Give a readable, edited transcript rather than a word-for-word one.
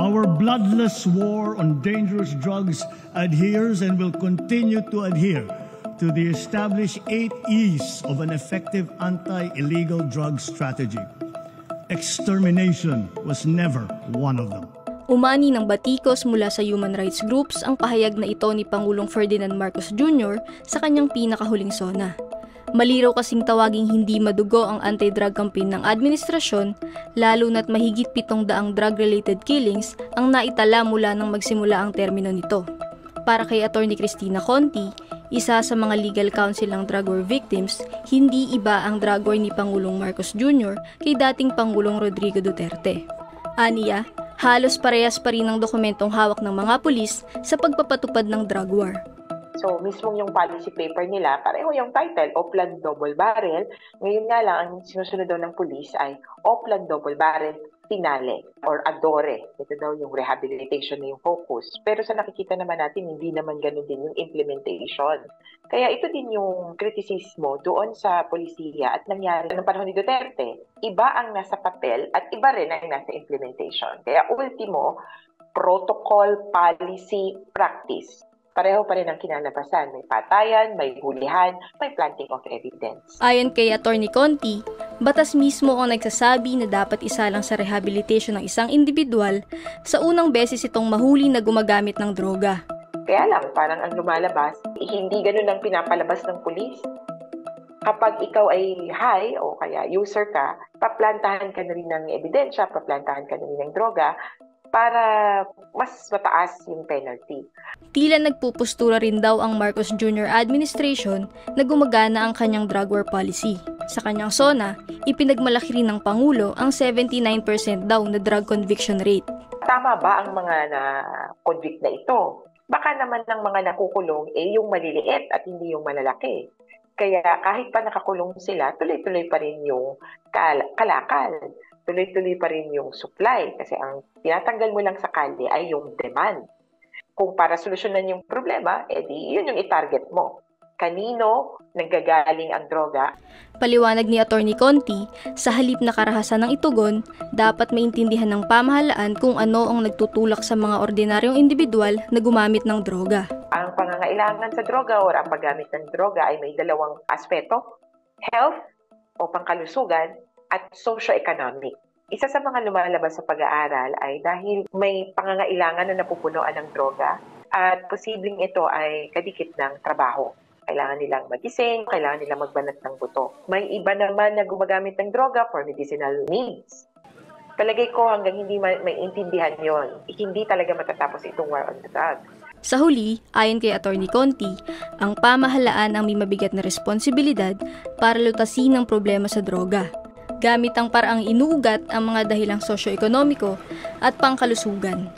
Our bloodless war on dangerous drugs adheres and will continue to adhere to the established 8 E's of an effective anti-illegal drug strategy. Extermination was never one of them. Umani ng batikos mula sa human rights groups ang pahayag na ito ni Pangulong Ferdinand Marcos Jr. sa kanyang pinakahuling SONA. Maliraw kasing tawaging hindi madugo ang anti-drug campaign ng administrasyon, lalo na't mahigit 700 drug-related killings ang naitala mula nang magsimula ang termino nito. Para kay Atty. Cristina Conti, isa sa mga legal counsel ng drug war victims, hindi iba ang drug war ni Pangulong Marcos Jr. kay dating Pangulong Rodrigo Duterte. Aniya, halos parehas pa rin ang dokumentong hawak ng mga pulis sa pagpapatupad ng drug war. So, mismong yung policy paper nila, pareho yung title, Oplan Double Barrel. Ngayon nga lang, ang sinusunod daw ng police ay Oplan Double Barrel Finale or Adore. Ito daw yung rehabilitation na yung focus. Pero sa nakikita naman natin, hindi naman ganun din yung implementation. Kaya ito din yung kritisismo doon sa polisiya at nangyari ng panahon ni Duterte. Iba ang nasa papel at iba rin ang nasa implementation. Kaya ultimo, protocol, policy, practice. Pareho pa rin ang kinalabasan. May patayan, may hulihan, may planting of evidence. Ayon kay Atty. Conti, batas mismo ang nagsasabi na dapat isa lang sa rehabilitation ng isang individual sa unang beses itong mahuli na gumagamit ng droga. Kaya lang, parang ang lumalabas, hindi ganun ang pinapalabas ng pulis. Kapag ikaw ay high o kaya user ka, paplantahan ka na rin ng ebidensya, paplantahan ka na rin ng droga, para mas mataas yung penalty. Tila nagpupustura rin daw ang Marcos Jr. administration na gumagana ang kanyang drug war policy. Sa kanyang SONA, ipinagmalaki rin ng Pangulo ang 79% daw na drug conviction rate. Tama ba ang mga na-convict na ito? Baka naman ng mga nakukulong yung maliliit at hindi yung malalaki. Kaya kahit pa nakakulong sila, tuloy-tuloy pa rin yung kalakal. Tuloy-tuloy pa rin yung supply kasi ang tinatanggal mo lang sa kalye ay yung demand. Kung para solusyonan yung problema, yun yung i-target mo. Kanino nanggagaling ang droga? Paliwanag ni Atty. Conti, sa halip na karahasan ng itugon, dapat maintindihan ng pamahalaan kung ano ang nagtutulak sa mga ordinaryong individual na gumamit ng droga. Ang pangangailangan sa droga o ang paggamit ng droga ay may dalawang aspeto, health o pangkalusugan, at socio-economic. Isa sa mga lumalabas sa pag-aaral ay dahil may pangangailangan na napupunuan ng droga at posibleng ito ay kadikit ng trabaho. Kailangan nilang magising, kailangan nilang magbanat ng buto. May iba naman na gumagamit ng droga for medicinal needs. Palagay ko hanggang hindi maintindihan yon, hindi talaga matatapos itong war on the drugs. Sa huli, ayon kay Atty. Conti, ang pamahalaan ang may mabigat na responsibilidad para lutasin ang problema sa droga, gamit ang paraang inuugat ang mga dahilang sosyo-ekonomiko at pangkalusugan.